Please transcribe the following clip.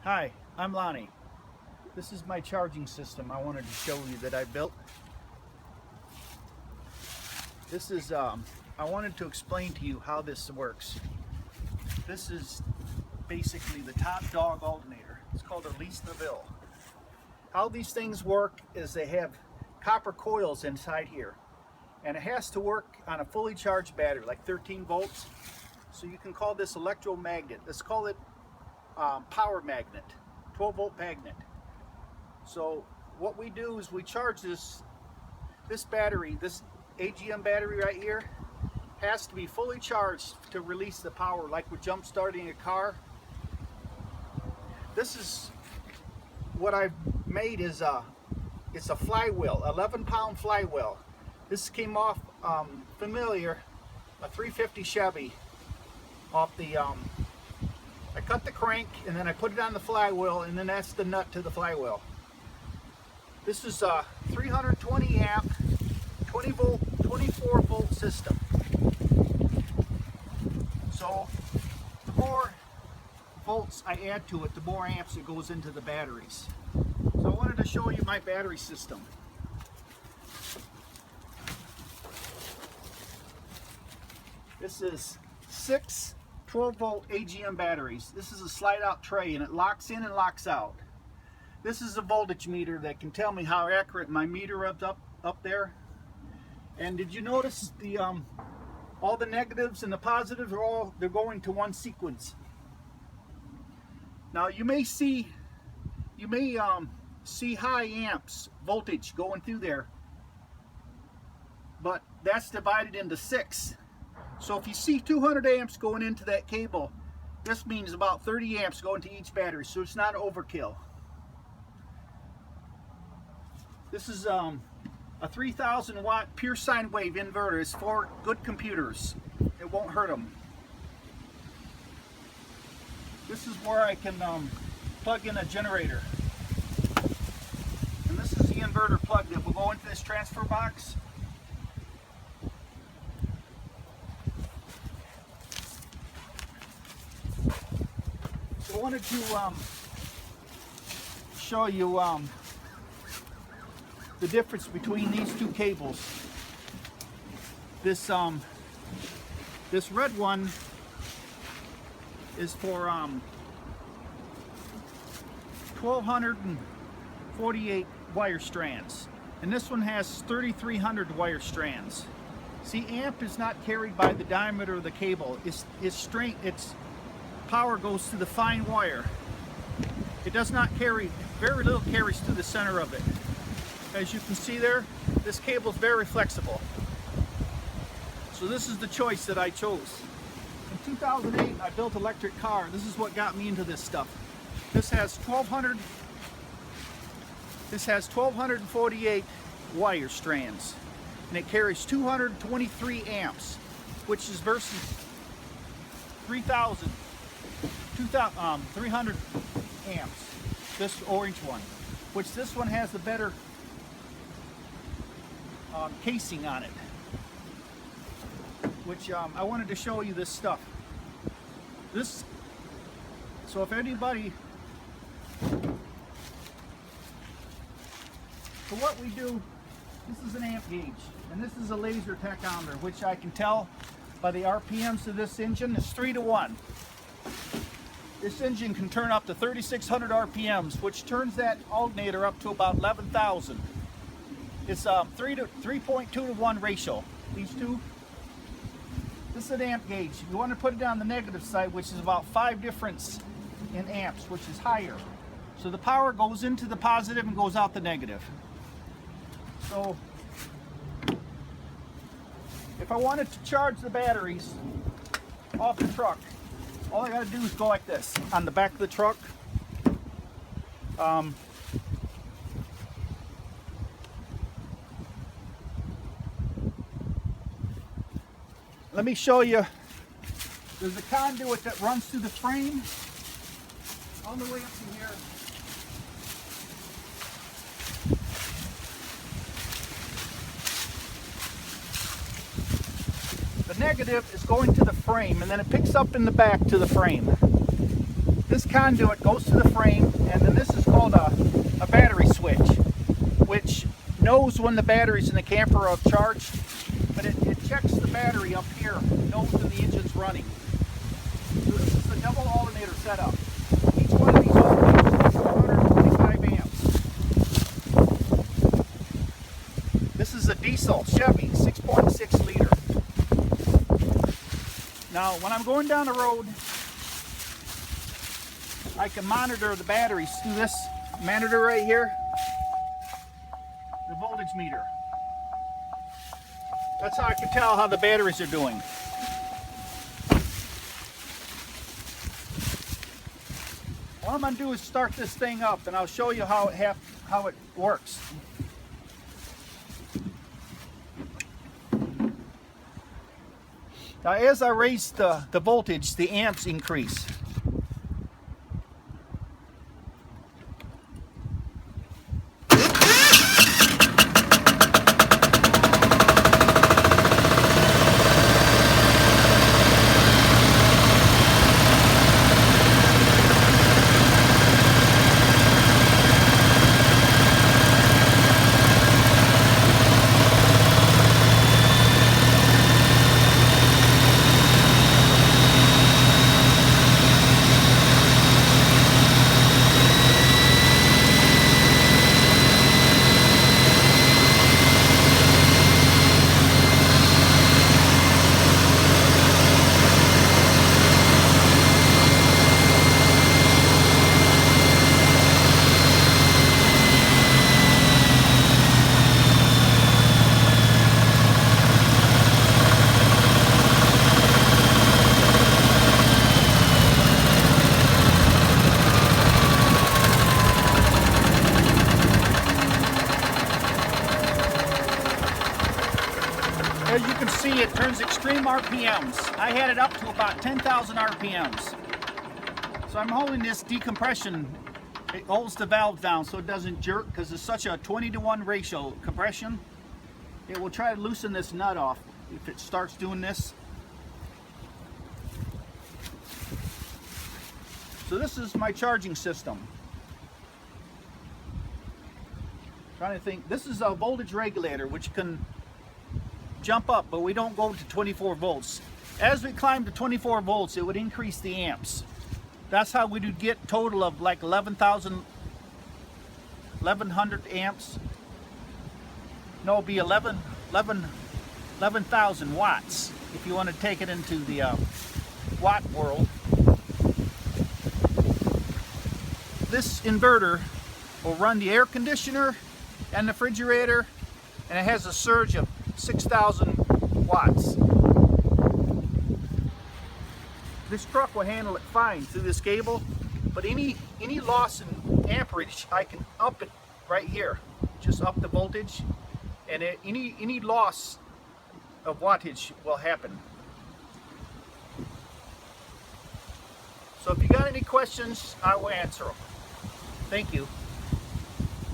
Hi, I'm Lonnie. This is my charging system I wanted to show you that I built. This is, I wanted to explain to you how this works. This is basically the top dog alternator. It's called a Lease Neville. How these things work is they have copper coils inside here. And it has to work on a fully charged battery, like 13 volts. So you can call this electromagnet. Let's call it power magnet, 12 volt magnet. So what we do is we charge this battery, this AGM battery right here, has to be fully charged to release the power, like we're jump starting a car. This is what I've made is it's a flywheel, 11-pound flywheel. This came off Familiar, a 350 Chevy, off the I cut the crank and then I put it on the flywheel, and then that's the nut to the flywheel. This is a 320 amp, 20 volt, 24 volt system. So the more volts I add to it, the more amps it goes into the batteries. So I wanted to show you my battery system. This is 6 12 volt AGM batteries. This is a slide out tray and it locks in and locks out. This is a voltage meter that can tell me how accurate my meter is up there. And did you notice the all the negatives and the positives are they're going to one sequence. Now you may see high amps voltage going through there, but that's divided into 6. So if you see 200 amps going into that cable, this means about 30 amps going to each battery, so it's not overkill. This is a 3,000 watt pure sine wave inverter. It's for good computers. It won't hurt them. This is where I can plug in a generator. And this is the inverter plug that will go into this transfer box. So I wanted to show you the difference between these two cables. This red one is for 1,248 wire strands, and this one has 3,300 wire strands. See, amp is not carried by the diameter of the cable. Its power goes to the fine wire. It does not carry, very little carries to the center of it. As you can see there, this cable is very flexible. So this is the choice that I chose. In 2008, I built an electric car. This is what got me into this stuff. This has 1,248 wire strands, and it carries 223 amps, which is versus 300 amps. This orange one, which this one has the better casing on it, which I wanted to show you this stuff. So if anybody, so what we do, this is an amp gauge, and this is a laser tachometer, which I can tell by the RPMs of this engine. It's 3 to 1. This engine can turn up to 3,600 RPMs, which turns that alternator up to about 11,000. It's 3.2 to 1 ratio. These two. This is an amp gauge. You want to put it on the negative side, which is about 5 difference in amps, which is higher. So the power goes into the positive and goes out the negative. So if I wanted to charge the batteries off the truck, all I got to do is go like this on the back of the truck. Let me show you. There's a conduit that runs through the frame all the way up to here. The negative is going to the frame, and then it picks up in the back to the frame. this conduit goes to the frame, and then this is called a battery switch, which knows when the batteries in the camper are charged, but it checks the battery up here, knows when the engine's running. So this is a double alternator setup. Each one of these alternators is 125 amps. This is a diesel Chevy 6.6 liter. Now, when I'm going down the road, I can monitor the batteries through this monitor right here, the voltage meter. That's how I can tell how the batteries are doing. All I'm going to do is start this thing up, and I'll show you how it works. Now, as I raise the voltage, the amps increase. As you can see, it turns extreme RPMs. I had it up to about 10,000 RPMs. So I'm holding this decompression. It holds the valve down so it doesn't jerk, because it's such a 20-to-1 ratio compression. It will try to loosen this nut off if it starts doing this. So this is my charging system. Trying to think, this is a voltage regulator which can jump up, but we don't go to 24 volts. As we climb to 24 volts, it would increase the amps. That's how we would get total of like 1100 amps. No, it'd be 11,000 watts if you want to take it into the watt world. This inverter will run the air conditioner and the refrigerator, and it has a surge of 6,000 watts. This truck will handle it fine through this cable, but any loss in amperage, I can up it right here, just up the voltage, and any loss of wattage will happen. So if you got any questions, I will answer them. Thank you.